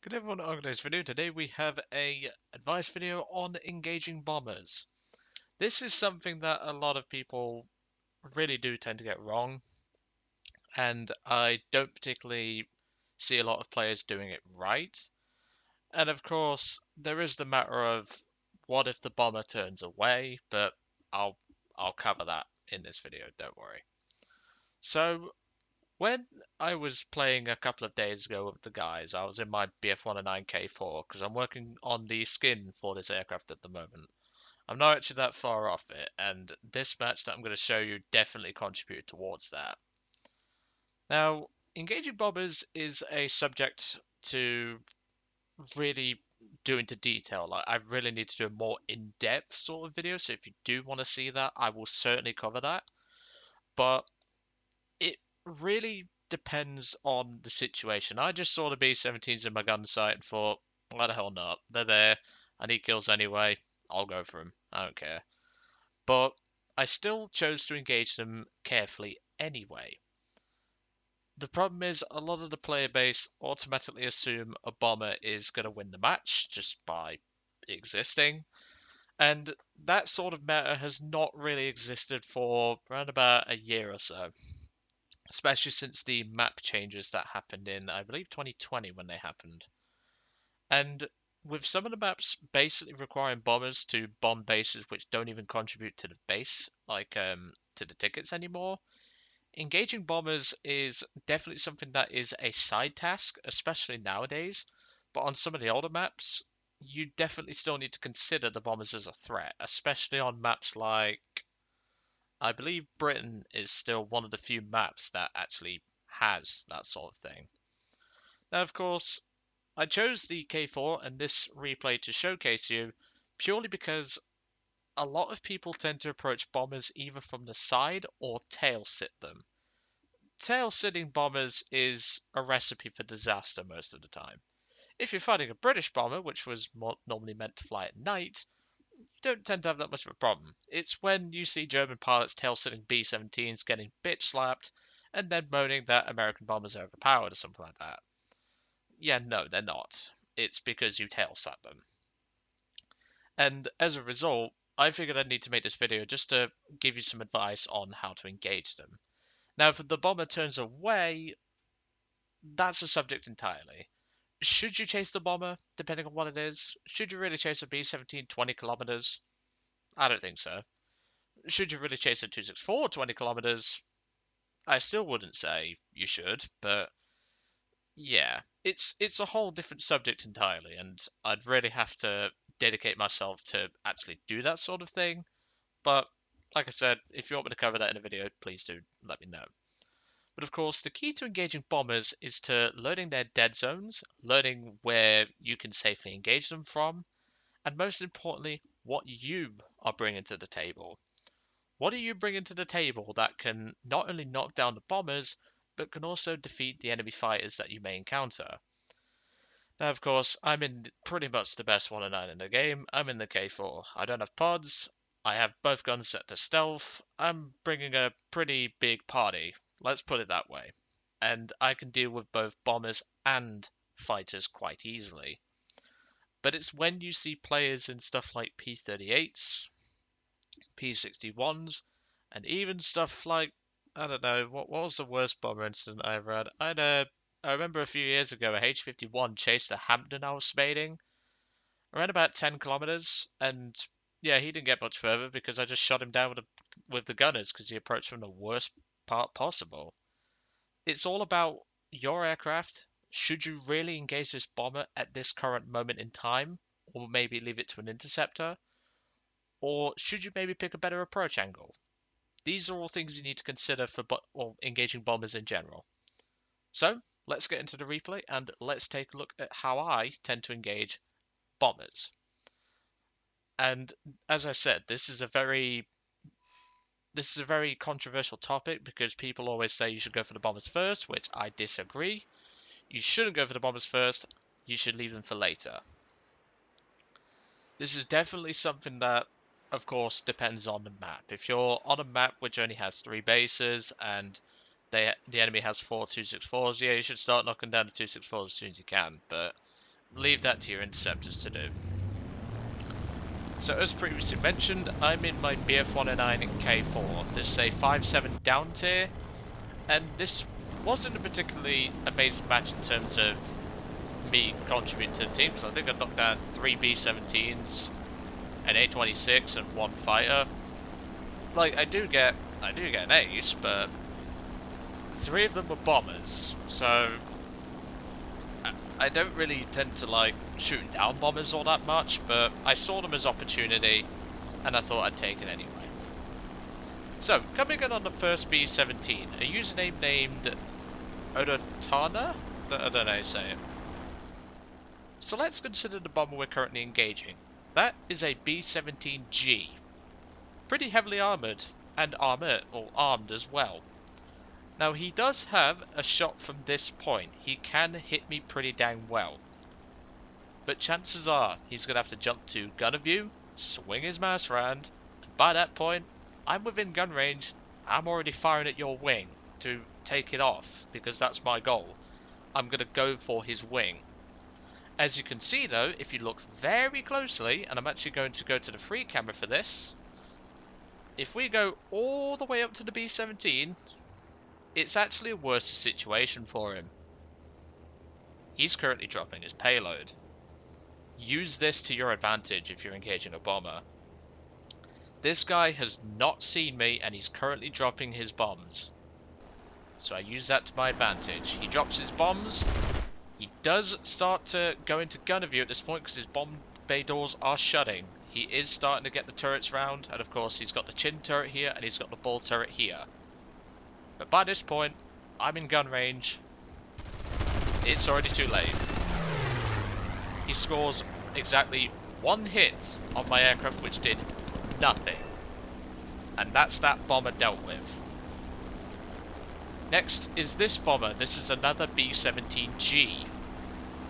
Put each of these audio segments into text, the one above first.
Good everyone, on today's video. Today we have a advice video on engaging bombers. This is something that a lot of people really do tend to get wrong, and I don't particularly see a lot of players doing it right. And of course, there is the matter of what if the bomber turns away, but I'll I'll cover that in this video, don't worry. So when I was playing a couple of days ago with the guys, I was in my BF-109 K-4 because I'm working on the skin for this aircraft at the moment. I'm not actually that far off it, and this match that I'm going to show you definitely contributed towards that. Now, engaging bombers is a subject to really do into detail. Like, I really need to do a more in-depth sort of video, so if you do want to see that, I will certainly cover that. But it really depends on the situation. I just saw the B-17s in my gun sight and thought, why the hell not? They're there. I need kills anyway. I'll go for them. I don't care. But I still chose to engage them carefully anyway. The problem is a lot of the player base automatically assume a bomber is going to win the match just by existing. And that sort of meta has not really existed for around about a year or so, especially since the map changes that happened in, I believe, 2020 when they happened. And with some of the maps basically requiring bombers to bomb bases which don't even contribute to the base, like to the tickets anymore, engaging bombers is definitely something that is a side task, especially nowadays. But on some of the older maps, you definitely still need to consider the bombers as a threat, especially on maps like, I believe Britain is still one of the few maps that actually has that sort of thing. Now, of course, I chose the K-4 and this replay to showcase you purely because a lot of people tend to approach bombers either from the side or tail sit them. Tail sitting bombers is a recipe for disaster most of the time. If you're fighting a British bomber, which was normally meant to fly at night, you don't tend to have that much of a problem. It's when you see German pilots tail sitting B-17s getting bitch slapped and then moaning that American bombers are overpowered or something like that. Yeah, no, they're not. It's because you tail sat them. And as a result, I figured I'd need to make this video just to give you some advice on how to engage them. Now, if the bomber turns away, that's a subject entirely. Should you chase the bomber, depending on what it is? Should you really chase a B-17 20 kilometers? I don't think so. Should you really chase a 264 20 kilometers? I still wouldn't say you should, but yeah, it's a whole different subject entirely, and I'd really have to dedicate myself to actually do that sort of thing. But like I said, if you want me to cover that in a video, please do let me know. But of course, the key to engaging bombers is to learning their dead zones, learning where you can safely engage them from, and most importantly, what you are bringing to the table. What are you bringing to the table that can not only knock down the bombers, but can also defeat the enemy fighters that you may encounter? Now, of course, I'm in pretty much the best 109 in the game. I'm in the K4. I don't have pods. I have both guns set to stealth. I'm bringing a pretty big party. Let's put it that way. And I can deal with both bombers and fighters quite easily. But it's when you see players in stuff like P-38s, P-61s, and even stuff like, I don't know, what was the worst bomber incident I ever had? I remember a few years ago, a H-51 chased a Hampton I was spading around about 10 kilometers, and yeah, he didn't get much further because I just shot him down with the gunners because he approached from the worst part possible. It's all about your aircraft. Should you really engage this bomber at this current moment in time, or maybe leave it to an interceptor? Or should you maybe pick a better approach angle? These are all things you need to consider for engaging bombers in general. So let's get into the replay and let's take a look at how I tend to engage bombers. And as I said, this is a very controversial topic because people always say you should go for the bombers first, which I disagree. You shouldn't go for the bombers first. You should leave them for later. This is definitely something that, of course, depends on the map. If you're on a map which only has 3 bases and the enemy has 4 264s, yeah, you should start knocking down the 264s as soon as you can. But leave that to your interceptors to do. So as previously mentioned, I'm in my BF-109 K-4. This is a 5-7 down tier, and this wasn't a particularly amazing match in terms of me contributing to the team, because I think I knocked down 3 B-17s, an A-26, and 1 fighter. Like, I do get an ace, but 3 of them were bombers, so I don't really tend to like shooting down bombers all that much, but I saw them as opportunity, and I thought I'd take it anyway. So, coming in on the first B-17, a username named Odotana? I don't know how to say it. So let's consider the bomber we're currently engaging. That is a B-17G. Pretty heavily armoured, and armed as well. Now he does have a shot from this point. He can hit me pretty dang well. But chances are he's going to have to jump to gun of view, swing his mouse around, and by that point, I'm within gun range. I'm already firing at your wing to take it off, because that's my goal. I'm going to go for his wing. As you can see though, if you look very closely, and I'm actually going to go to the free camera for this, if we go all the way up to the B-17, it's actually a worse situation for him. He's currently dropping his payload. Use this to your advantage if you're engaging a bomber. This guy has not seen me and he's currently dropping his bombs. So I use that to my advantage. He drops his bombs. He does start to go into gun of view at this point because his bomb bay doors are shutting. He is starting to get the turrets round, and of course he's got the chin turret here and he's got the ball turret here. But by this point, I'm in gun range. It's already too late. He scores exactly 1 hit on my aircraft, which did nothing. And that's that bomber dealt with. Next is this bomber. This is another B-17G.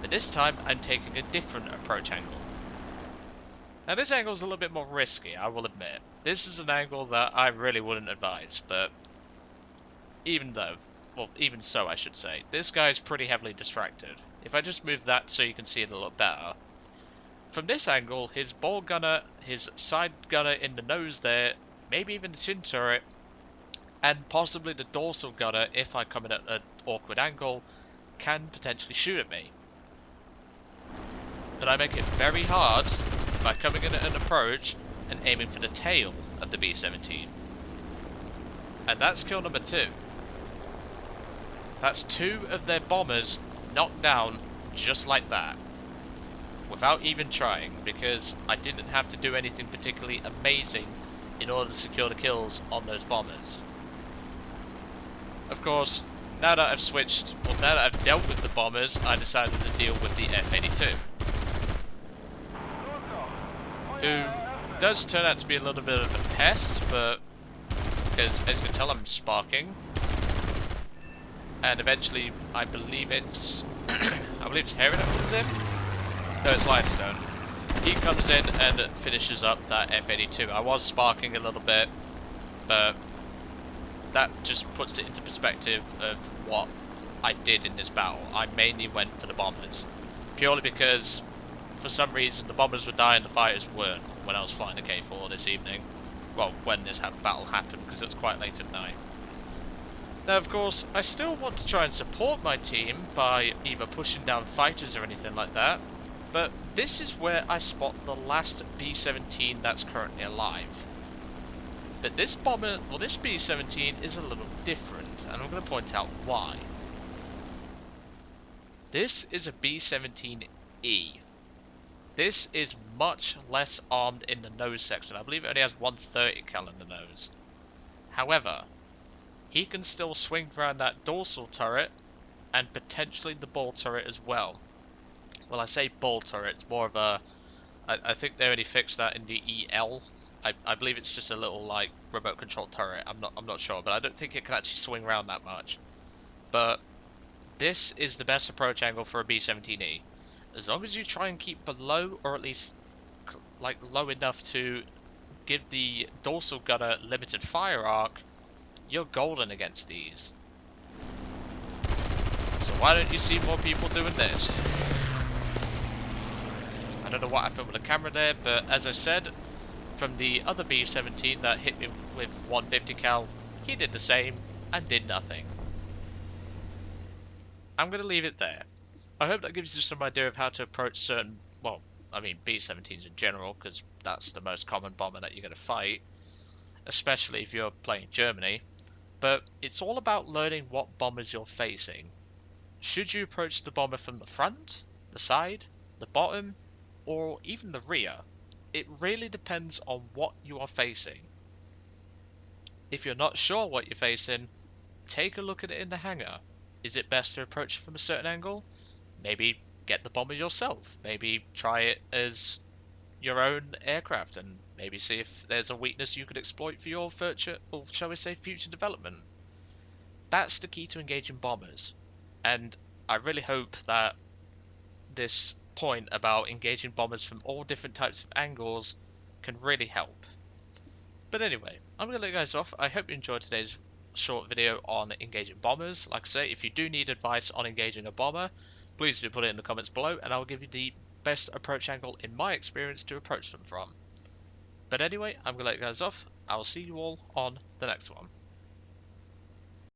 But this time I'm taking a different approach angle. Now this angle is a little bit more risky, I will admit. This is an angle that I really wouldn't advise, but even so I should say, this guy is pretty heavily distracted. If I just move that so you can see it a little better. From this angle, his ball gunner, his side gunner in the nose there, maybe even the chin turret, and possibly the dorsal gunner, if I come in at an awkward angle, can potentially shoot at me. But I make it very hard by coming in at an approach and aiming for the tail of the B-17. And that's kill number 2. That's 2 of their bombers knocked down just like that. Without even trying, because I didn't have to do anything particularly amazing in order to secure the kills on those bombers. Of course, now that now that I've dealt with the bombers, I decided to deal with the F-82. Who does turn out to be a little bit of a pest, but because as you can tell I'm sparking. And eventually I believe it's Harry that comes in. No, it's Lionstone. He comes in and finishes up that F-82. I was sparking a little bit, but that just puts it into perspective of what I did in this battle. I mainly went for the bombers, purely because for some reason the bombers were dying, the fighters weren't when I was flying the K-4 this evening. Well, when this battle happened, because it was quite late at night. Now, of course, I still want to try and support my team by either pushing down fighters or anything like that, but this is where I spot the last B-17 that's currently alive. But this bomber, well, this B-17 is a little different, and I'm going to point out why. This is a B-17E. This is much less armed in the nose section. I believe it only has 130 cal in the nose. However, he can still swing around that dorsal turret and potentially the ball turret as well. Well, I say ball turret, it's more of a... I think they already fixed that in the EL. I believe it's just a little, like, remote control turret. I'm not sure, but I don't think it can actually swing around that much. But this is the best approach angle for a B-17E. As long as you try and keep below, or at least, like, low enough to give the dorsal gunner limited fire arc, you're golden against these. So why don't you see more people doing this? don't know what happened with the camera there, but as I said, from the other B-17 that hit me with 150 cal, he did the same and did nothing. I'm going to leave it there. I hope that gives you some idea of how to approach certain, well, I mean B-17s in general, because that's the most common bomber that you're going to fight, especially if you're playing Germany. But it's all about learning what bombers you're facing. Should you approach the bomber from the front, the side, the bottom, or even the rear? It really depends on what you are facing. If you're not sure what you're facing, take a look at it in the hangar. Is it best to approach from a certain angle? Maybe get the bomber yourself. Maybe try it as your own aircraft and maybe see if there's a weakness you could exploit for your future, or shall we say future development. That's the key to engaging bombers. And I really hope that this point about engaging bombers from all different types of angles can really help. But anyway, I'm going to let you guys off. I hope you enjoyed today's short video on engaging bombers. Like I say, if you do need advice on engaging a bomber, please do put it in the comments below and I'll give you the best approach angle in my experience to approach them from. But anyway, I'm going to let you guys off. I'll see you all on the next one.